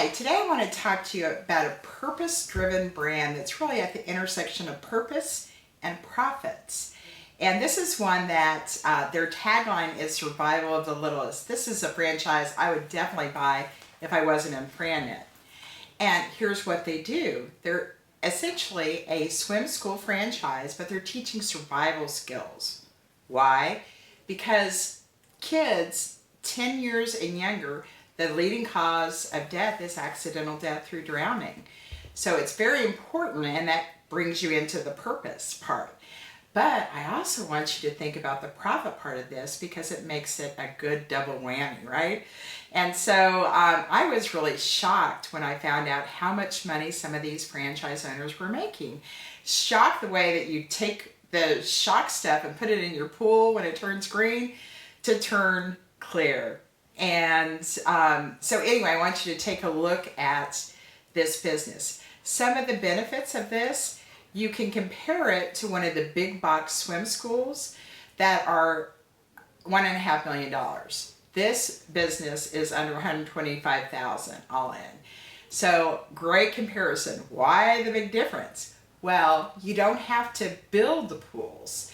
Hi, today I want to talk to you about a purpose-driven brand that's really at the intersection of purpose and profits. And this is one that their tagline is survival of the littlest. This is a franchise I would definitely buy if I wasn't in FranKnit. And here's what they do. They're essentially a swim school franchise, but they're teaching survival skills. Why? Because kids 10 years and younger, the leading cause of death is accidental death through drowning. So it's very important, and that brings you into the purpose part. But I also want you to think about the profit part of this because it makes it a good double whammy, right? And so I was really shocked when I found out how much money some of these franchise owners were making. Shocked the way that you take the shock stuff and put it in your pool when it turns green to turn clear. And so anyway, I want you to take a look at this business. Some of the benefits of this, you can compare it to one of the big box swim schools that are $1.5 million. This business is under $125,000 all in. So great comparison. Why the big difference? Well, you don't have to build the pools.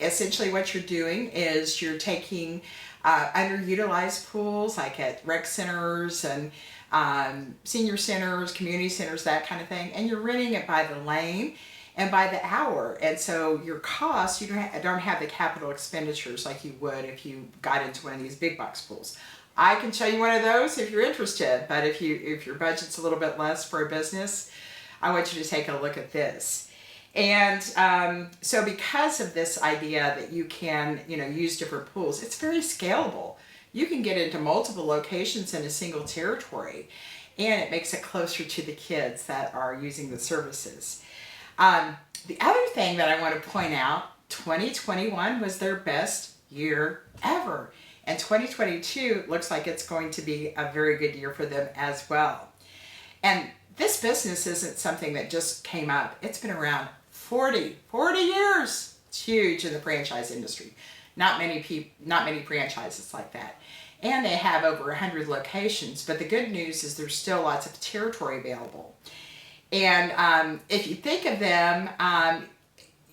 Essentially what you're doing is you're taking underutilized pools like at rec centers and senior centers, community centers, that kind of thing, and you're renting it by the lane and by the hour. And so your costs, you don't have the capital expenditures like you would if you got into one of these big box pools. I can show you one of those if you're interested, but if your budget's a little bit less for a business, I want you to take a look at this. And so because of this idea that you can, use different pools, it's very scalable. You can get into multiple locations in a single territory, and it makes it closer to the kids that are using the services. The other thing that I want to point out, 2021 was their best year ever. And 2022 looks like it's going to be a very good year for them as well. And this business isn't something that just came up. It's been around 40 years. It's huge in the franchise industry. Not many franchises like that. And they have over 100 locations. But the good news is there's still lots of territory available. And if you think of them,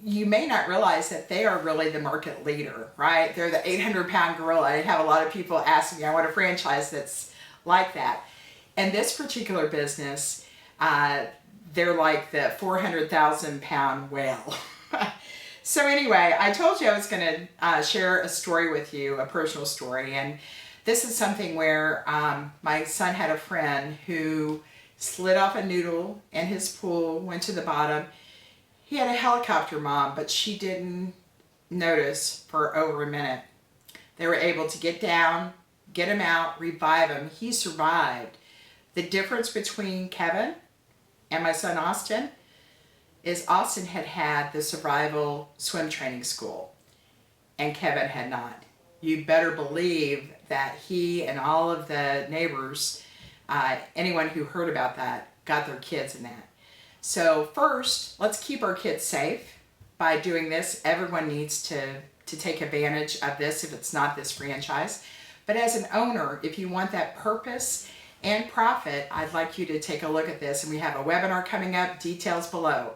you may not realize that they are really the market leader, right? They're the 800-pound gorilla. I have a lot of people asking me, I want a franchise that's like that. And this particular business, they're like the 400,000-pound whale. So anyway, I told you I was going to share a story with you, a personal story. And this is something where my son had a friend who slid off a noodle in his pool, went to the bottom. He had a helicopter mom, but she didn't notice for over a minute. They were able to get down, get him out, revive him. He survived. The difference between Kevin and my son Austin is Austin had the survival swim training school and Kevin had not. You better believe that he and all of the neighbors, anyone who heard about that, got their kids in that. So first, let's keep our kids safe by doing this. Everyone needs to take advantage of this if it's not this franchise. But as an owner, if you want that purpose and profit, I'd like you to take a look at this. And we have a webinar coming up, details below.